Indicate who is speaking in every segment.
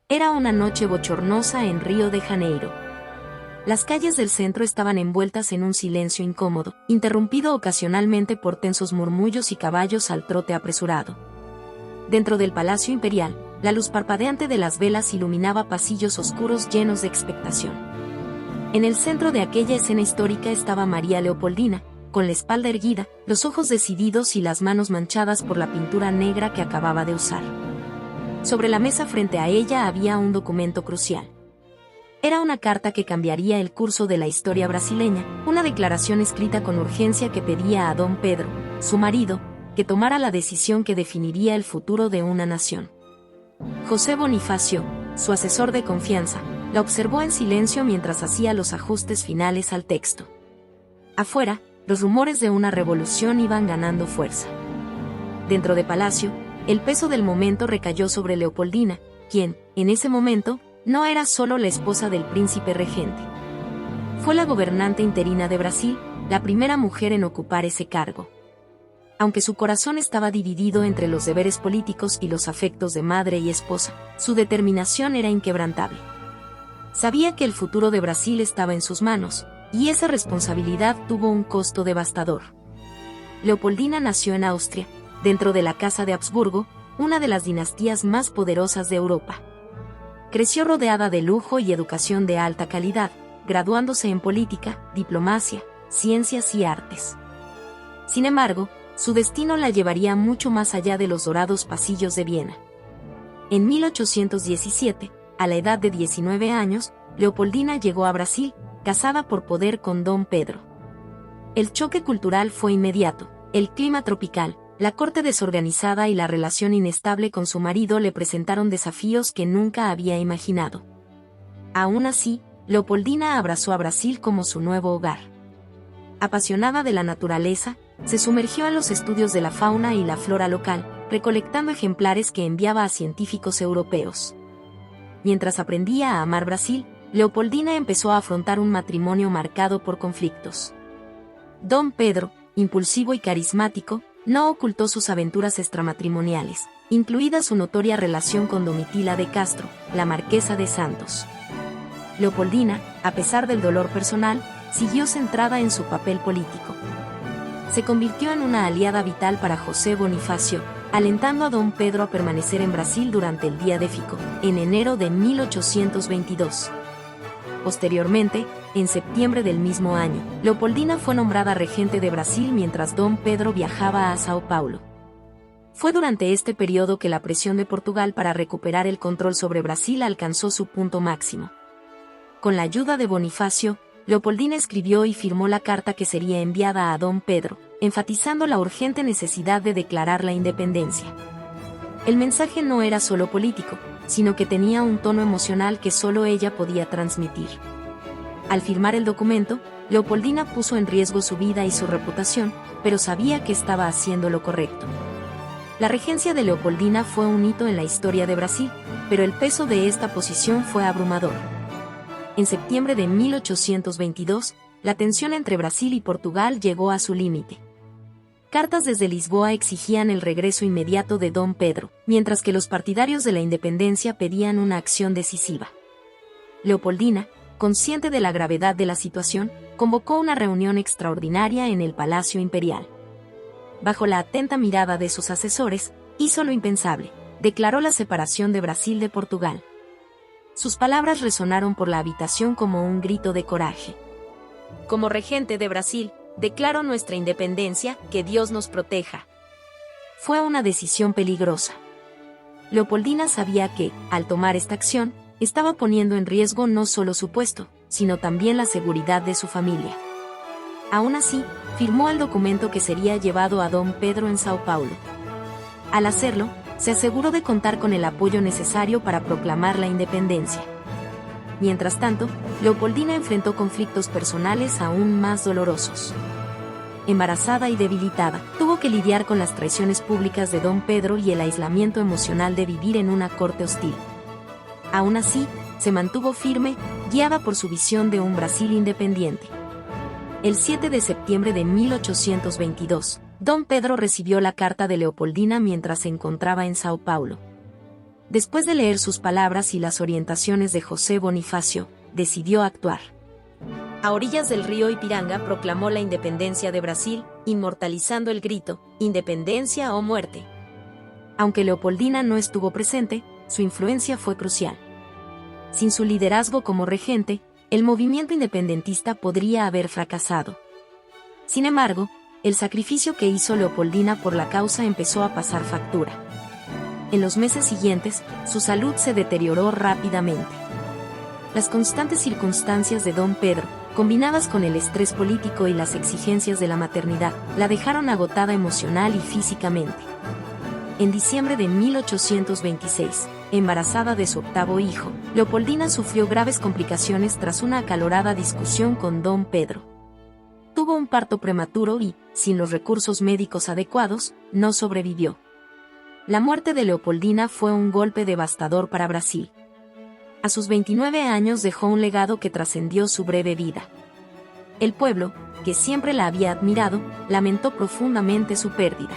Speaker 1: Era una noche bochornosa en Río de Janeiro. Las calles del centro estaban envueltas en un silencio incómodo, interrumpido ocasionalmente por tensos murmullos y caballos al trote apresurado. Dentro del Palacio Imperial, la luz parpadeante de las velas iluminaba pasillos oscuros llenos de expectación. En el centro de aquella escena histórica estaba María Leopoldina, con la espalda erguida, los ojos decididos y las manos manchadas por la pintura negra que acababa de usar. Sobre la mesa frente a ella había un documento crucial. Era una carta que cambiaría el curso de la historia brasileña, una declaración escrita con urgencia que pedía a Dom Pedro, su marido, que tomara la decisión que definiría el futuro de una nación. José Bonifacio, su asesor de confianza, la observó en silencio mientras hacía los ajustes finales al texto. Afuera, los rumores de una revolución iban ganando fuerza. Dentro de Palacio, el peso del momento recayó sobre Leopoldina, quien, en ese momento, no era solo la esposa del príncipe regente. Fue la gobernante interina de Brasil, la primera mujer en ocupar ese cargo. Aunque su corazón estaba dividido entre los deberes políticos y los afectos de madre y esposa, su determinación era inquebrantable. Sabía que el futuro de Brasil estaba en sus manos, y esa responsabilidad tuvo un costo devastador. Leopoldina nació en Austria, dentro de la Casa de Habsburgo, una de las dinastías más poderosas de Europa. Creció rodeada de lujo y educación de alta calidad, graduándose en política, diplomacia, ciencias y artes. Sin embargo, su destino la llevaría mucho más allá de los dorados pasillos de Viena. En 1817, a la edad de 19 años, Leopoldina llegó a Brasil, casada por poder con Dom Pedro. El choque cultural fue inmediato. El clima tropical, la corte desorganizada y la relación inestable con su marido le presentaron desafíos que nunca había imaginado. Aún así, Leopoldina abrazó a Brasil como su nuevo hogar. Apasionada de la naturaleza, se sumergió en los estudios de la fauna y la flora local, recolectando ejemplares que enviaba a científicos europeos. Mientras aprendía a amar Brasil, Leopoldina empezó a afrontar un matrimonio marcado por conflictos. Dom Pedro, impulsivo y carismático, no ocultó sus aventuras extramatrimoniales, incluida su notoria relación con Domitila de Castro, la marquesa de Santos. Leopoldina, a pesar del dolor personal, siguió centrada en su papel político. Se convirtió en una aliada vital para José Bonifacio, alentando a Dom Pedro a permanecer en Brasil durante el Día de Fico, en enero de 1822. Posteriormente, en septiembre del mismo año, Leopoldina fue nombrada regente de Brasil mientras Dom Pedro viajaba a Sao Paulo. Fue durante este periodo que la presión de Portugal para recuperar el control sobre Brasil alcanzó su punto máximo. Con la ayuda de Bonifacio, Leopoldina escribió y firmó la carta que sería enviada a Dom Pedro, enfatizando la urgente necesidad de declarar la independencia. El mensaje no era solo político, sino que tenía un tono emocional que solo ella podía transmitir. Al firmar el documento, Leopoldina puso en riesgo su vida y su reputación, pero sabía que estaba haciendo lo correcto. La regencia de Leopoldina fue un hito en la historia de Brasil, pero el peso de esta posición fue abrumador. En septiembre de 1822, la tensión entre Brasil y Portugal llegó a su límite. Cartas desde Lisboa exigían el regreso inmediato de Dom Pedro, mientras que los partidarios de la independencia pedían una acción decisiva. Leopoldina, consciente de la gravedad de la situación, convocó una reunión extraordinaria en el Palacio Imperial. Bajo la atenta mirada de sus asesores, hizo lo impensable, declaró la separación de Brasil de Portugal. Sus palabras resonaron por la habitación como un grito de coraje. Como regente de Brasil, declaro nuestra independencia, que Dios nos proteja. Fue una decisión peligrosa. Leopoldina sabía que, al tomar esta acción, estaba poniendo en riesgo no solo su puesto, sino también la seguridad de su familia. Aún así, firmó el documento que sería llevado a Dom Pedro en Sao Paulo. Al hacerlo, se aseguró de contar con el apoyo necesario para proclamar la independencia. Mientras tanto, Leopoldina enfrentó conflictos personales aún más dolorosos. Embarazada y debilitada, tuvo que lidiar con las traiciones públicas de Dom Pedro y el aislamiento emocional de vivir en una corte hostil. Aún así, se mantuvo firme, guiada por su visión de un Brasil independiente. El 7 de septiembre de 1822, Dom Pedro recibió la carta de Leopoldina mientras se encontraba en Sao Paulo. Después de leer sus palabras y las orientaciones de José Bonifacio, decidió actuar. A orillas del río Ipiranga proclamó la independencia de Brasil, inmortalizando el grito, «Independencia o muerte». Aunque Leopoldina no estuvo presente, su influencia fue crucial. Sin su liderazgo como regente, el movimiento independentista podría haber fracasado. Sin embargo, el sacrificio que hizo Leopoldina por la causa empezó a pasar factura. En los meses siguientes, su salud se deterioró rápidamente. Las constantes circunstancias de Don Pedro, combinadas con el estrés político y las exigencias de la maternidad, la dejaron agotada emocional y físicamente. En diciembre de 1826, embarazada de su octavo hijo, Leopoldina sufrió graves complicaciones tras una acalorada discusión con Don Pedro. Tuvo un parto prematuro y, sin los recursos médicos adecuados, no sobrevivió. La muerte de Leopoldina fue un golpe devastador para Brasil. A sus 29 años dejó un legado que trascendió su breve vida. El pueblo, que siempre la había admirado, lamentó profundamente su pérdida.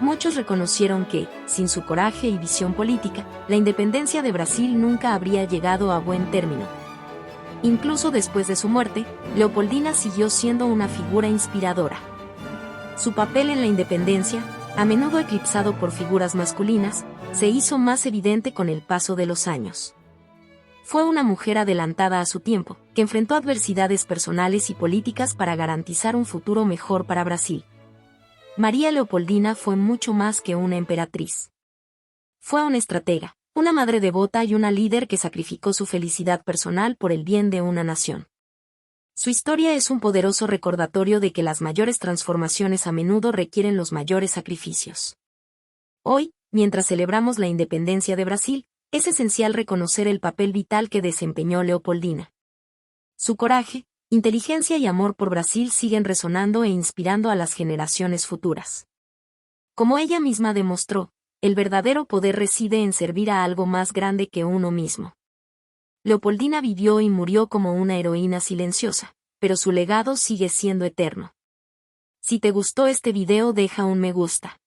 Speaker 1: Muchos reconocieron que, sin su coraje y visión política, la independencia de Brasil nunca habría llegado a buen término. Incluso después de su muerte, Leopoldina siguió siendo una figura inspiradora. Su papel en la independencia, a menudo eclipsado por figuras masculinas, se hizo más evidente con el paso de los años. Fue una mujer adelantada a su tiempo, que enfrentó adversidades personales y políticas para garantizar un futuro mejor para Brasil. María Leopoldina fue mucho más que una emperatriz. Fue una estratega, una madre devota y una líder que sacrificó su felicidad personal por el bien de una nación. Su historia es un poderoso recordatorio de que las mayores transformaciones a menudo requieren los mayores sacrificios. Hoy, mientras celebramos la independencia de Brasil, es esencial reconocer el papel vital que desempeñó Leopoldina. Su coraje, inteligencia y amor por Brasil siguen resonando e inspirando a las generaciones futuras. Como ella misma demostró, el verdadero poder reside en servir a algo más grande que uno mismo. Leopoldina vivió y murió como una heroína silenciosa, pero su legado sigue siendo eterno. Si te gustó este video, deja un me gusta.